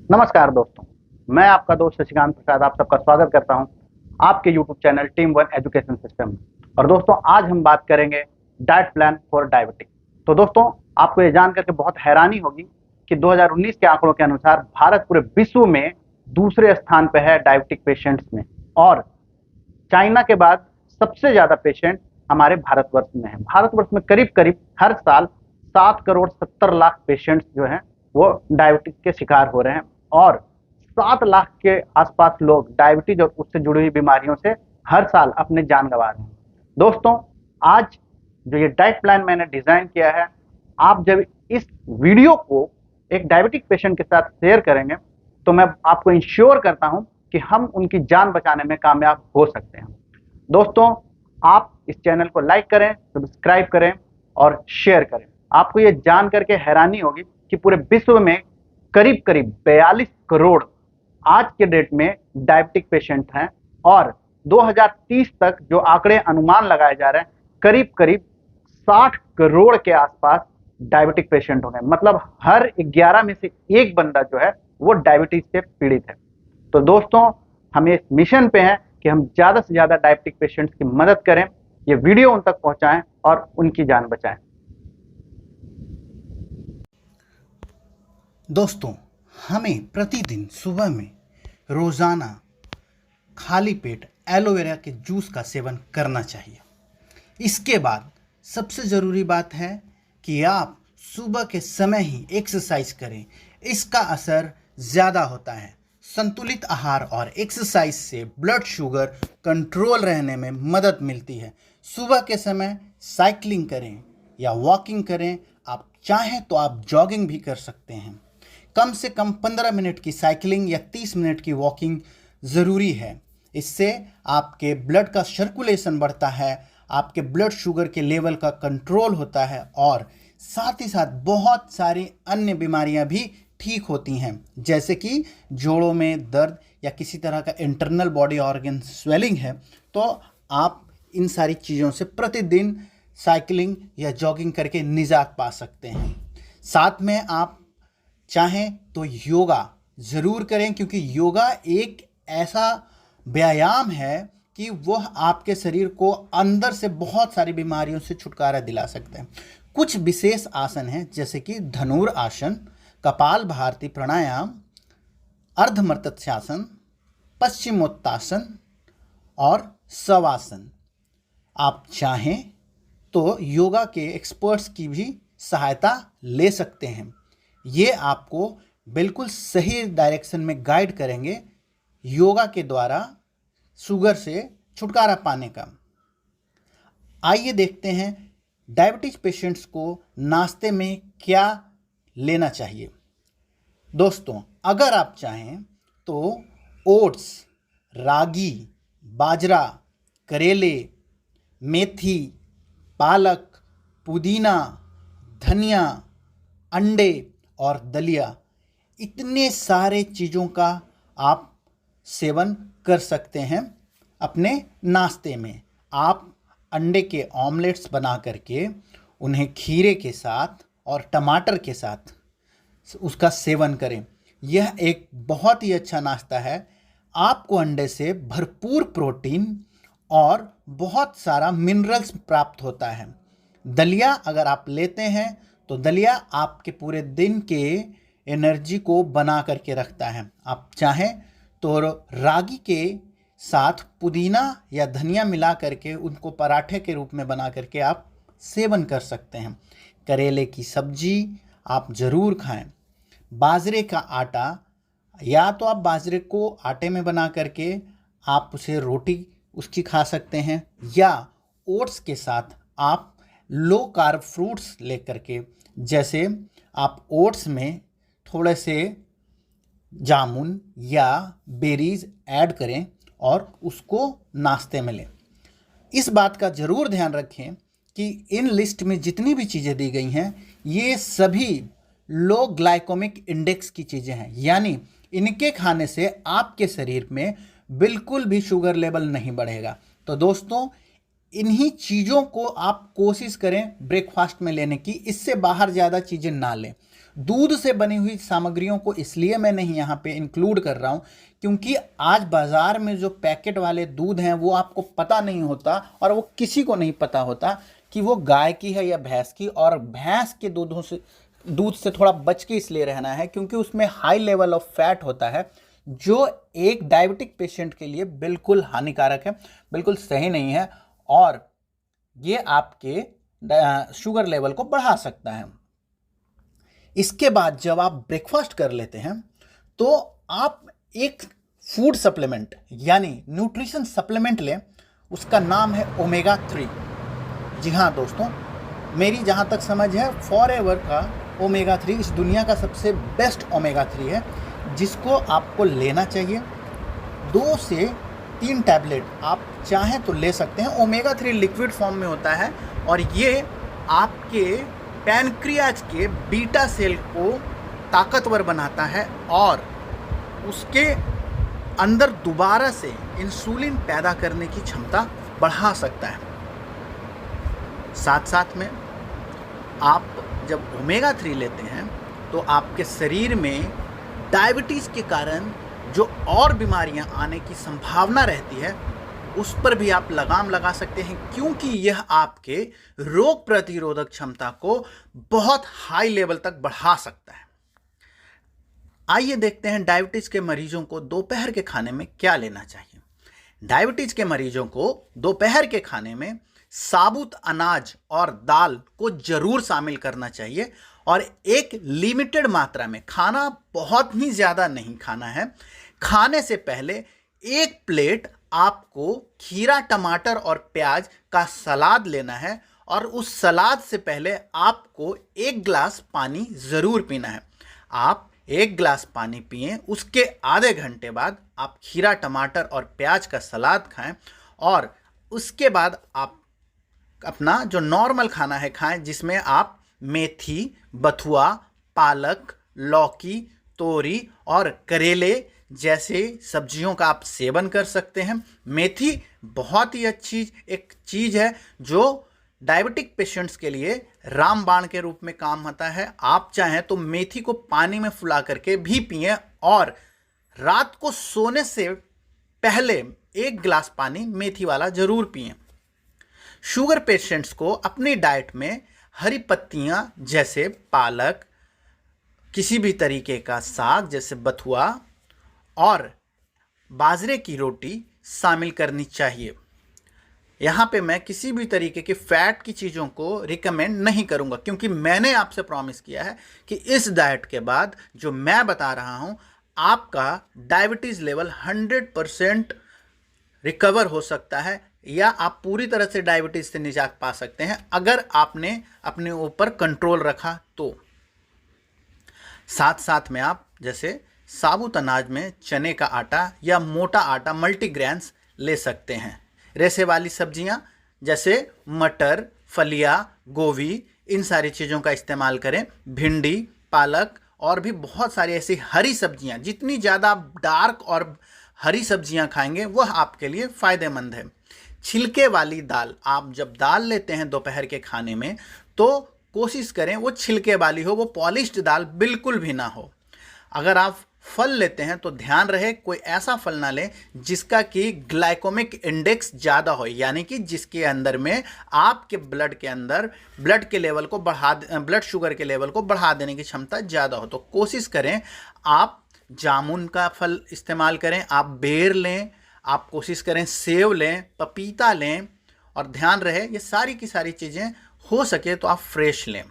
नमस्कार दोस्तों, मैं आपका दोस्त शशिकांत प्रसाद आप सबका स्वागत करता हूं आपके YouTube channel team one education system में। और दोस्तों, आज हम बात करेंगे डाइट प्लान फॉर डायबिटिक। तो दोस्तों, आपको ये जान करके बहुत हैरानी होगी कि 2019 के आंकड़ों के अनुसार भारत पूरे विश्व में दूसरे स्थान पर है डायबिटिक पेशेंट्स में, और चाइना के बाद सबसे ज्यादा पेशेंट हमारे भारतवर्ष में है। भारतवर्ष में करीब करीब हर साल 7 करोड़ 70 लाख पेशेंट्स जो हैं वो डायबिटिक के शिकार हो रहे हैं, और 7 लाख के आसपास लोग डायबिटीज और उससे जुड़ी हुई बीमारियों से हर साल अपने जान गंवा रहे हैं। दोस्तों, आज जो ये डाइट प्लान मैंने डिजाइन किया है, आप जब इस वीडियो को एक डायबिटिक पेशेंट के साथ शेयर करेंगे तो मैं आपको इंश्योर करता हूं कि हम उनकी जान बचाने में कामयाब हो सकते हैं। दोस्तों, आप इस चैनल को लाइक करें, सब्सक्राइब करें और शेयर करें। आपको ये जान करके हैरानी होगी कि पूरे विश्व में करीब करीब 42 करोड़ आज के डेट में डायबिटिक पेशेंट हैं, और 2030 तक जो आंकड़े अनुमान लगाए जा रहे हैं, करीब करीब 60 करोड़ के आसपास डायबिटिक पेशेंट होंगे। मतलब हर 11 में से एक बंदा जो है वो डायबिटीज से पीड़ित है। तो दोस्तों, हम इस मिशन पे हैं कि हम ज्यादा से ज्यादा डायबिटिक पेशेंट्स की मदद करें, ये वीडियो उन तक पहुंचाएं और उनकी जान बचाएं। दोस्तों, हमें प्रतिदिन सुबह में रोज़ाना खाली पेट एलोवेरा के जूस का सेवन करना चाहिए। इसके बाद सबसे ज़रूरी बात है कि आप सुबह के समय ही एक्सरसाइज करें। इसका असर ज़्यादा होता है। संतुलित आहार और एक्सरसाइज से ब्लड शुगर कंट्रोल रहने में मदद मिलती है। सुबह के समय साइकिलिंग करें या वॉकिंग करें। आप चाहें तो आप जॉगिंग भी कर सकते हैं। कम से कम 15 मिनट की साइकिलिंग या 30 मिनट की वॉकिंग ज़रूरी है। इससे आपके ब्लड का सर्कुलेशन बढ़ता है, आपके ब्लड शुगर के लेवल का कंट्रोल होता है, और साथ ही साथ बहुत सारी अन्य बीमारियां भी ठीक होती हैं, जैसे कि जोड़ों में दर्द या किसी तरह का इंटरनल बॉडी ऑर्गन स्वेलिंग है, तो आप इन सारी चीज़ों से प्रतिदिन साइकिलिंग या जॉगिंग करके निजात पा सकते हैं। साथ में आप चाहें तो योगा ज़रूर करें, क्योंकि योगा एक ऐसा व्यायाम है कि वह आपके शरीर को अंदर से बहुत सारी बीमारियों से छुटकारा दिला सकते हैं। कुछ विशेष आसन हैं, जैसे कि धनुर आसन, कपाल भारती प्राणायाम, अर्धमर्त्यासन, पश्चिमोत्तासन और शवासन। आप चाहें तो योगा के एक्सपर्ट्स की भी सहायता ले सकते हैं। ये आपको बिल्कुल सही डायरेक्शन में गाइड करेंगे योगा के द्वारा शुगर से छुटकारा पाने का। आइए देखते हैं डायबिटीज पेशेंट्स को नाश्ते में क्या लेना चाहिए। दोस्तों, अगर आप चाहें तो ओट्स, रागी, बाजरा, करेले, मेथी, पालक, पुदीना, धनिया, अंडे और दलिया, इतने सारे चीज़ों का आप सेवन कर सकते हैं अपने नाश्ते में। आप अंडे के ऑमलेट्स बना करके उन्हें खीरे के साथ और टमाटर के साथ उसका सेवन करें। यह एक बहुत ही अच्छा नाश्ता है। आपको अंडे से भरपूर प्रोटीन और बहुत सारा मिनरल्स प्राप्त होता है। दलिया अगर आप लेते हैं तो दलिया आपके पूरे दिन के एनर्जी को बना करके रखता है। आप चाहें तो रागी के साथ पुदीना या धनिया मिला करके उनको पराठे के रूप में बना करके आप सेवन कर सकते हैं। करेले की सब्जी आप ज़रूर खाएं। बाजरे का आटा, या तो आप बाजरे को आटे में बना करके आप उसे रोटी उसकी खा सकते हैं, या ओट्स के साथ आप लो कार्ब फ्रूट्स लेकर के, जैसे आप ओट्स में थोड़े से जामुन या बेरीज ऐड करें और उसको नाश्ते में लें। इस बात का ज़रूर ध्यान रखें कि इन लिस्ट में जितनी भी चीज़ें दी गई हैं ये सभी लो ग्लाइकोमिक इंडेक्स की चीज़ें हैं, यानी इनके खाने से आपके शरीर में बिल्कुल भी शुगर लेवल नहीं बढ़ेगा। तो दोस्तों, इन्हीं चीज़ों को आप कोशिश करें ब्रेकफास्ट में लेने की, इससे बाहर ज़्यादा चीज़ें ना लें। दूध से बनी हुई सामग्रियों को इसलिए मैं नहीं यहाँ पे इंक्लूड कर रहा हूँ क्योंकि आज बाजार में जो पैकेट वाले दूध हैं वो आपको पता नहीं होता, और वो किसी को नहीं पता होता कि वो गाय की है या भैंस की। और भैंस के दूध से थोड़ा बच के इसलिए रहना है क्योंकि उसमें हाई लेवल ऑफ फैट होता है, जो एक डायबिटिक पेशेंट के लिए बिल्कुल हानिकारक है, बिल्कुल सही नहीं है, और ये आपके शुगर लेवल को बढ़ा सकता है। इसके बाद जब आप ब्रेकफास्ट कर लेते हैं तो आप एक फूड सप्लीमेंट यानी न्यूट्रिशन सप्लीमेंट लें, उसका नाम है ओमेगा 3। जी हाँ दोस्तों, मेरी जहाँ तक समझ है फॉरएवर का ओमेगा 3 इस दुनिया का सबसे बेस्ट ओमेगा 3 है, जिसको आपको लेना चाहिए। 2 से 3 टैबलेट आप चाहें तो ले सकते हैं। ओमेगा 3 लिक्विड फॉर्म में होता है और ये आपके पैनक्रियाज के बीटा सेल को ताकतवर बनाता है और उसके अंदर दोबारा से इंसुलिन पैदा करने की क्षमता बढ़ा सकता है। साथ साथ में आप जब ओमेगा 3 लेते हैं तो आपके शरीर में डायबिटीज़ के कारण जो और बीमारियां आने की संभावना रहती है उस पर भी आप लगाम लगा सकते हैं, क्योंकि यह आपके रोग प्रतिरोधक क्षमता को बहुत हाई लेवल तक बढ़ा सकता है। आइए देखते हैं डायबिटीज़ के मरीजों को दोपहर के खाने में क्या लेना चाहिए। डायबिटीज़ के मरीजों को दोपहर के खाने में साबुत अनाज और दाल को जरूर शामिल करना चाहिए और एक लिमिटेड मात्रा में, खाना बहुत ही ज़्यादा नहीं खाना है। खाने से पहले 1 प्लेट आपको खीरा, टमाटर और प्याज का सलाद लेना है और उस सलाद से पहले आपको 1 गिलास पानी ज़रूर पीना है। आप 1 गिलास पानी पिएं, उसके आधे घंटे बाद आप खीरा, टमाटर और प्याज का सलाद खाएं और उसके बाद आप अपना जो नॉर्मल खाना है खाएं, जिसमें आप मेथी, बथुआ, पालक, लौकी, तोरी और करेले जैसे सब्जियों का आप सेवन कर सकते हैं। मेथी बहुत ही अच्छी एक चीज़ है जो डायबिटिक पेशेंट्स के लिए रामबाण के रूप में काम आता है। आप चाहें तो मेथी को पानी में फुला करके भी पिएं और रात को सोने से पहले 1 गिलास पानी मेथी वाला जरूर पिएं। शुगर पेशेंट्स को अपनी डाइट में हरी पत्तियां जैसे पालक, किसी भी तरीके का साग जैसे बथुआ और बाजरे की रोटी शामिल करनी चाहिए। यहाँ पे मैं किसी भी तरीके की फैट की चीज़ों को रिकमेंड नहीं करूँगा, क्योंकि मैंने आपसे प्रॉमिस किया है कि इस डाइट के बाद जो मैं बता रहा हूँ आपका डायबिटीज़ लेवल 100% रिकवर हो सकता है या आप पूरी तरह से डायबिटीज़ से निजात पा सकते हैं अगर आपने अपने ऊपर कंट्रोल रखा तो। साथ साथ में आप जैसे साबुत अनाज में चने का आटा या मोटा आटा मल्टीग्रेन्स ले सकते हैं। रेशे वाली सब्जियां जैसे मटर, फलिया, गोभी, इन सारी चीज़ों का इस्तेमाल करें। भिंडी, पालक और भी बहुत सारी ऐसी हरी सब्जियां, जितनी ज़्यादा आप डार्क और हरी सब्जियां खाएंगे वह आपके लिए फ़ायदेमंद है। छिलके वाली दाल, आप जब दाल लेते हैं दोपहर के खाने में तो कोशिश करें वो छिलके वाली हो, वो पॉलिश्ड दाल बिल्कुल भी ना हो। अगर आप फल लेते हैं तो ध्यान रहे कोई ऐसा फल ना लें जिसका कि ग्लाइकोमिक इंडेक्स ज़्यादा हो, यानी कि जिसके अंदर में आपके ब्लड के अंदर ब्लड शुगर के लेवल को बढ़ा देने की क्षमता ज़्यादा हो। तो कोशिश करें आप जामुन का फल इस्तेमाल करें, आप बेर लें, आप कोशिश करें सेब लें, पपीता लें और ध्यान रहे ये सारी की सारी चीज़ें हो सके तो आप फ्रेश लें।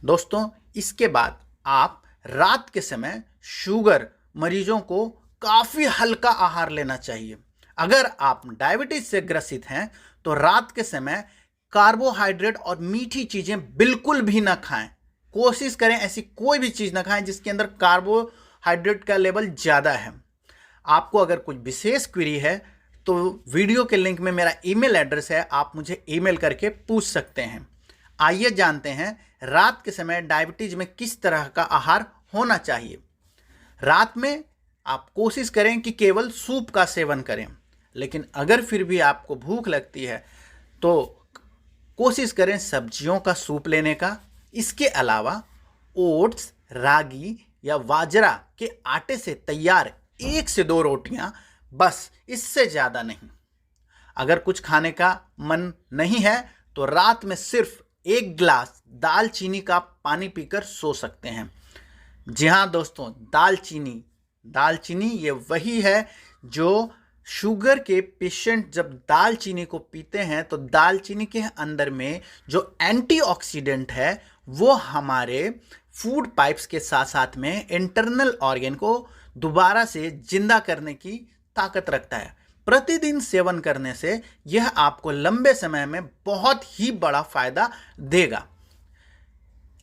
दोस्तों, इसके बाद आप रात के समय शुगर मरीजों को काफ़ी हल्का आहार लेना चाहिए। अगर आप डायबिटीज़ से ग्रसित हैं तो रात के समय कार्बोहाइड्रेट और मीठी चीज़ें बिल्कुल भी ना खाएं। कोशिश करें ऐसी कोई भी चीज़ ना खाएं जिसके अंदर कार्बोहाइड्रेट का लेवल ज़्यादा है। आपको अगर कुछ विशेष क्वेरी है तो वीडियो के लिंक में मेरा ईमेल एड्रेस है, आप मुझे ईमेल करके पूछ सकते हैं। आइए जानते हैं रात के समय डायबिटीज़ में किस तरह का आहार होना चाहिए। रात में आप कोशिश करें कि केवल सूप का सेवन करें, लेकिन अगर फिर भी आपको भूख लगती है तो कोशिश करें सब्जियों का सूप लेने का। इसके अलावा ओट्स, रागी या बाजरा के आटे से तैयार 1 से 2 रोटियां, बस, इससे ज़्यादा नहीं। अगर कुछ खाने का मन नहीं है तो रात में सिर्फ 1 गिलास दालचीनी का पानी पीकर सो सकते हैं। जी हाँ दोस्तों, दालचीनी ये वही है जो शुगर के पेशेंट जब दालचीनी को पीते हैं तो दालचीनी के अंदर में जो एंटीऑक्सीडेंट है वो हमारे फूड पाइप्स के साथ साथ में इंटरनल ऑर्गन को दोबारा से जिंदा करने की ताकत रखता है। प्रतिदिन सेवन करने से यह आपको लंबे समय में बहुत ही बड़ा फायदा देगा।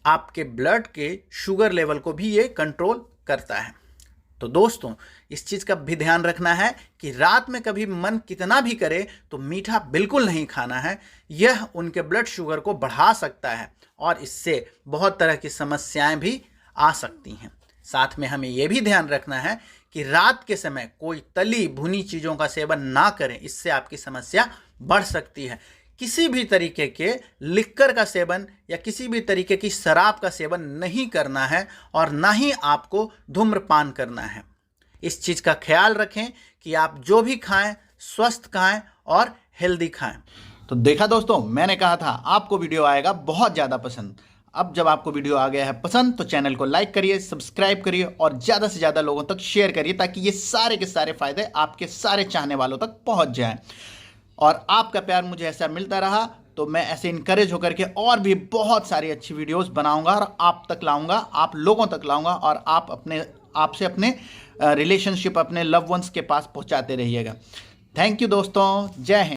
आपके ब्लड के शुगर लेवल को भी ये कंट्रोल करता है। तो दोस्तों, इस चीज़ का भी ध्यान रखना है कि रात में कभी मन कितना भी करे तो मीठा बिल्कुल नहीं खाना है। यह उनके ब्लड शुगर को बढ़ा सकता है और इससे बहुत तरह की समस्याएं भी आ सकती हैं। साथ में हमें यह भी ध्यान रखना है कि रात के समय कोई तली भुनी चीज़ों का सेवन ना करें, इससे आपकी समस्या बढ़ सकती है। किसी भी तरीके के लिक्कर का सेवन या किसी भी तरीके की शराब का सेवन नहीं करना है और ना ही आपको धूम्रपान करना है। इस चीज़ का ख्याल रखें कि आप जो भी खाएं स्वस्थ खाएं और हेल्दी खाएं। तो देखा दोस्तों, मैंने कहा था आपको वीडियो आएगा बहुत ज़्यादा पसंद। अब जब आपको वीडियो आ गया है पसंद तो चैनल को लाइक करिए, सब्सक्राइब करिए और ज़्यादा से ज़्यादा लोगों तक शेयर करिए ताकि ये सारे के सारे फायदे आपके सारे चाहने वालों तक पहुँच जाएँ। और आपका प्यार मुझे ऐसा मिलता रहा तो मैं ऐसे इनकरेज होकर के और भी बहुत सारी अच्छी वीडियोस बनाऊंगा और आप तक लाऊंगा, आप लोगों तक लाऊंगा और आपसे अपने रिलेशनशिप, अपने लव वंस के पास पहुंचाते रहिएगा। थैंक यू दोस्तों, जय हिंद।